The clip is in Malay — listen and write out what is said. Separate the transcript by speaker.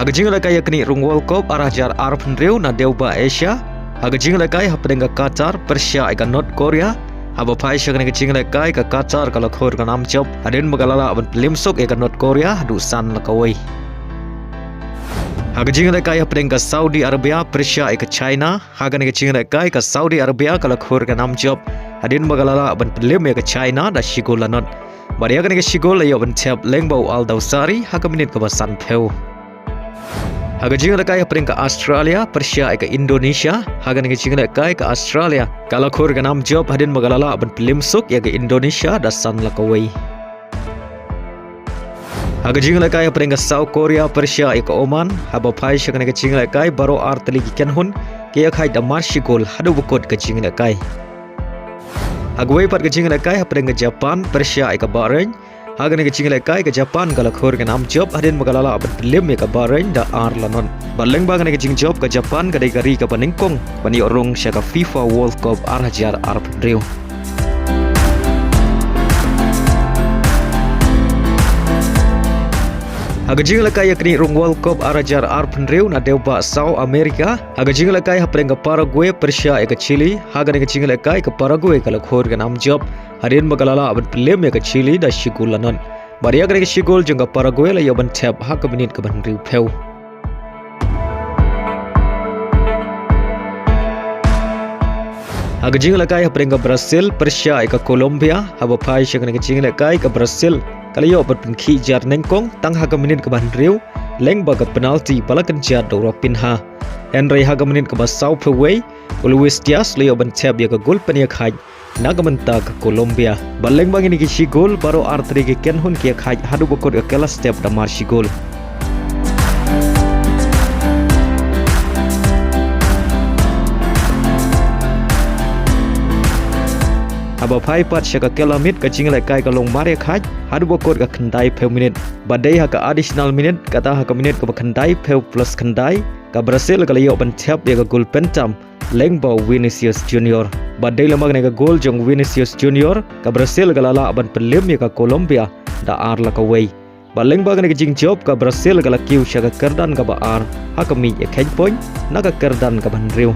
Speaker 1: Haga jing lakai yakni Rung World Cup arajar Arab Nriu na deuba Asia. Haga jing lakai hapenga Qatar Persia ika North Korea. Haba pai syakni ka jing lakai ka Qatar kalau khor ka nam job. Adin magalala ban limsuk ika North Korea du san lakawai. Haga jing lakai hapenga Saudi Arabia Persia ika China. Haga ni ka jing lakai ka Saudi Arabia kalau khor ka nam job. Adin magalala ban lim ika China da shigol lanot. Baria ka ni ka shigol ayo ban Thep lengbau al dausari haga minit ka basan peu. Haga jing lakai peringkat Australia Persia ke Indonesia. Haga ni jing lakai ke Australia kalau khor ka nam job hadin magalala ban pelimsuk ya ke Indonesia dasan lakawai. Haga jing lakai peringkat South Korea Persia ke Oman. Haba pai syakna ke jing lakai baro arteli kenhun ke khai damar shigol hadu bukot ke jing lakai. Haga wei pat ke jing lakai peringkat Japan Persia ke Bahrain. Haga ni kecing lekai ke Japan kalau khor ke nam job hadin magalala aban lim ke Bahrain da ar lanon. Baleng bang ni kecing job ke Japan kadai gari ke Nyngngkong bani Rung syaka FIFA World Cup arajar Arab Nriu. Haga jing lakai yakni Rung World Cup arajar Arab Nriu na deuba South America. Haga jing lakai hapenga Paraguay Persia ke Chile. Haga ni kecing lakai ke Paraguay kalau khor ke nam job hadin magalala aban pelim ke Chile da shigol lanon. Baria ke shigol jengga Paraguay la yaban Thep hak minit ke ban riu peu. Haga jing lakai hapenga Brazil Persia ke Colombia. Haba pai syakna ke jing lakai ke Brazil kalau yaban penki jar Nyngngkong tang hak minit ke ban riu leng baga penalti balakan jar do pinha. Henry hak minit ke basau peway Luis Diaz la yaban Thep ya ke gol penia khai nagamenta ke Colombia. Baleng bang ini ki gol baru arteri ke kenhun ki khai hadu bokot ke kelas step damar gol. Haba pai pat syaka kelamit ke jing lakai ke long mare khai hadu bokot ke kendai peu minit. Badai hak additional minit kata hak minit ke kendai peu plus kendai ke Brazil ke liok ban Thep ya ke gol pentam lengbau Vinicius Junior. Badai lamag nega gol jong Vinicius Junior ke Brazil galala aban pelim ya ke Colombia da ar lakawai. Baleng bag nega jing job ke Brazil gala kiu syaka kerdan ke baar hakami ya keng point naga kerdan ke ban riu.